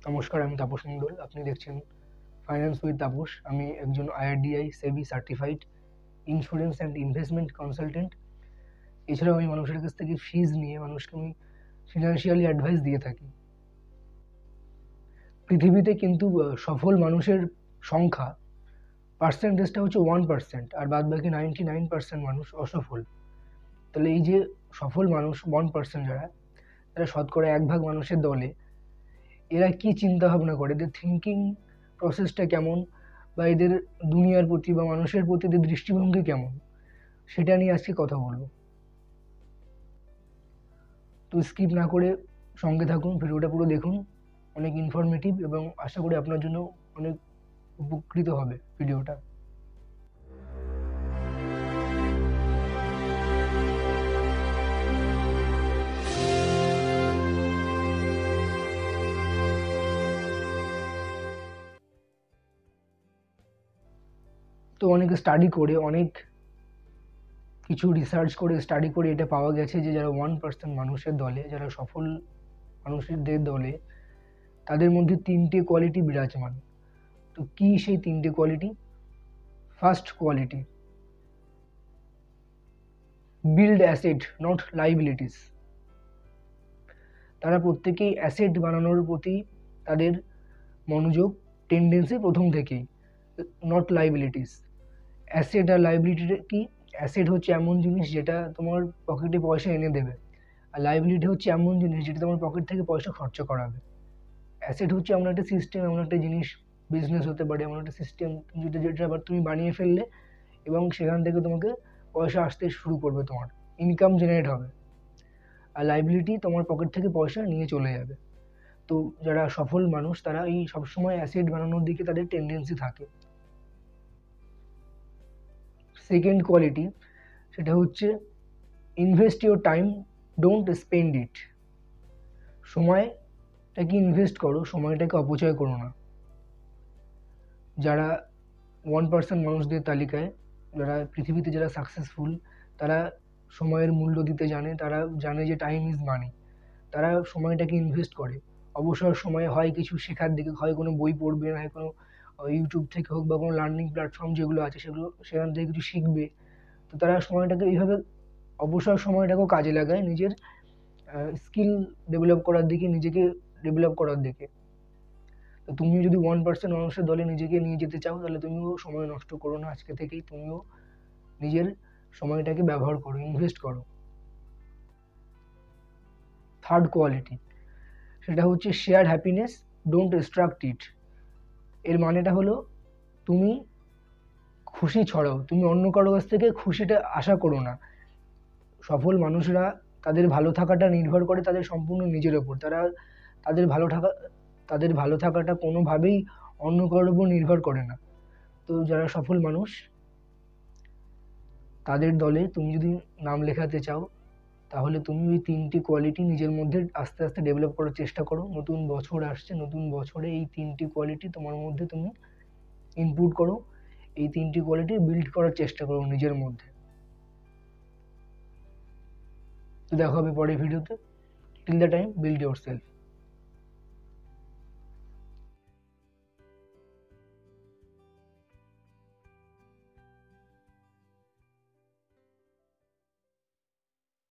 নমস্কার, আমি তাপস মণ্ডল। আপনি দেখছেন ফাইন্যান্স উইথ তাপস। আমি একজন IRDAI SEBI certified insurance and investment consultant. এছাড়াও আমি মানুষের কাছ থেকে ফিজ নিয়ে মানুষকে আমি ফিনান্সিয়ালি অ্যাডভাইস দিয়ে থাকি। পৃথিবীতে কিন্তু সফল মানুষের সংখ্যা পার্সেন্টেজটা হচ্ছে 1%, আর বাদ বাকি 99% মানুষ অসফল। তাহলে এই যে সফল মানুষ 1% যারা শতকরা 1 ভাগ মানুষের দলে, এরা কি চিন্তা ভাবনা করে, এদের থিঙ্কিং প্রসেসটা কেমন, বা এদের দুনিয়ার প্রতি বা মানুষের প্রতি এদের দৃষ্টিভঙ্গি কেমন, সেটা নিয়ে আজকে কথা বলবো। তো স্কিপ না করে সঙ্গে থাকুন, ভিডিওটা পুরো দেখুন। অনেক ইনফরমেটিভ এবং আশা করি আপনার জন্য অনেক উপকৃত হবে ভিডিওটা। তো অনেকে স্টাডি করে, অনেক কিছু রিসার্চ করে, স্টাডি করে এটা পাওয়া গেছে যে যারা 1% মানুষের দলে, যারা সফল মানুষদের দলে, তাদের মধ্যে 3টে কোয়ালিটি বিরাজমান। তো কি সেই 3টে quality? First quality, build asset not liabilities. তারা প্রত্যেকেই অ্যাসেট বানানোর প্রতি তাদের মনোযোগ, টেন্ডেন্সি প্রথম থেকেই, নট লাইবিলিটিস। অ্যাসেট আর লাইবিলিটি কি? অ্যাসেট হচ্ছে এমন জিনিস যেটা তোমার পকেটে পয়সা এনে দেবে, আর লাইবিলিটি হচ্ছে এমন জিনিস যেটা তোমার পকেট থেকে পয়সা খরচা করাবে। অ্যাসেট হচ্ছে এমন একটা সিস্টেম, এমন একটা জিনিস, বিজনেস হতে পারে, এমন একটা সিস্টেম যেটা আবার তুমি বানিয়ে ফেললে এবং সেখান থেকে তোমাকে পয়সা আসতে শুরু করবে, তোমার ইনকাম জেনারেট হবে। আর লাইবিলিটি তোমার পকেট থেকে পয়সা নিয়ে চলে যাবে। তো যারা সফল মানুষ তারা এই সবসময় অ্যাসেট বানানোর দিকে তাদের টেন্ডেন্সি থাকে। সেকেন্ড কোয়ালিটি, সেটা হচ্ছে invest your time, don't spend it. সময়টাকে ইনভেস্ট করো, সময়টাকে অপচয় করো না। যারা 1% মানুষদের তালিকায়, যারা পৃথিবীতে যারা সাকসেসফুল, তারা সময়ের মূল্য দিতে জানে, তারা জানে যে টাইম ইজ মানি। তারা সময়টাকে ইনভেস্ট করে। অবসর সময়ে হয় কিছু শেখার দিকে, হয় কোনো বই পড়বে, হয় কোনো ইউটিউব থেকে হোক বা কোনো লার্নিং প্ল্যাটফর্ম যেগুলো আছে সেখান থেকে কিছু শিখবে। তো তারা সময়টাকে এইভাবে, অবসর সময়টাকেও কাজে লাগায় নিজের স্কিল ডেভেলপ করার দিকে, নিজেকে ডেভেলপ করার দিকে। তো তুমিও যদি 1% মানুষের দলে নিজেকে নিয়ে যেতে চাও, তাহলে তুমিও সময় নষ্ট করো না, আজকে থেকেই তুমিও নিজের সময়টাকে ব্যবহার করো, ইনভেস্ট করো। থার্ড কোয়ালিটি, সেটা হচ্ছে শেয়ার হ্যাপিনেস, ডোন্ট এক্সট্রাক্ট ইট। এর মানেটা হলো তুমি খুশি ছড়াও, তুমি অন্য কারো কাছ থেকে খুশিটা আশা করো না। সফল মানুষরা, তাদের ভালো থাকাটা নির্ভর করে তাদের সম্পূর্ণ নিজের ওপর। তারা তাদের ভালো থাকা তাদের ভালো থাকাটা কোনোভাবেই অন্য কারোর উপর নির্ভর করে না। তো যারা সফল মানুষ, তাদের দলে তুমি যদি নাম লেখাতে চাও, তাহলে তুমি ওই 3টি কোয়ালিটি নিজের মধ্যে আস্তে আস্তে ডেভেলপ করার চেষ্টা করো। নতুন বছর আসছে, নতুন বছরে এই 3টি কোয়ালিটি তোমার মধ্যে তুমি ইনপুট করো, এই 3টি কোয়ালিটি বিল্ড করার চেষ্টা করো নিজের মধ্যে। তো দেখা হবে পরের ভিডিওতে। Till the time, build yourself.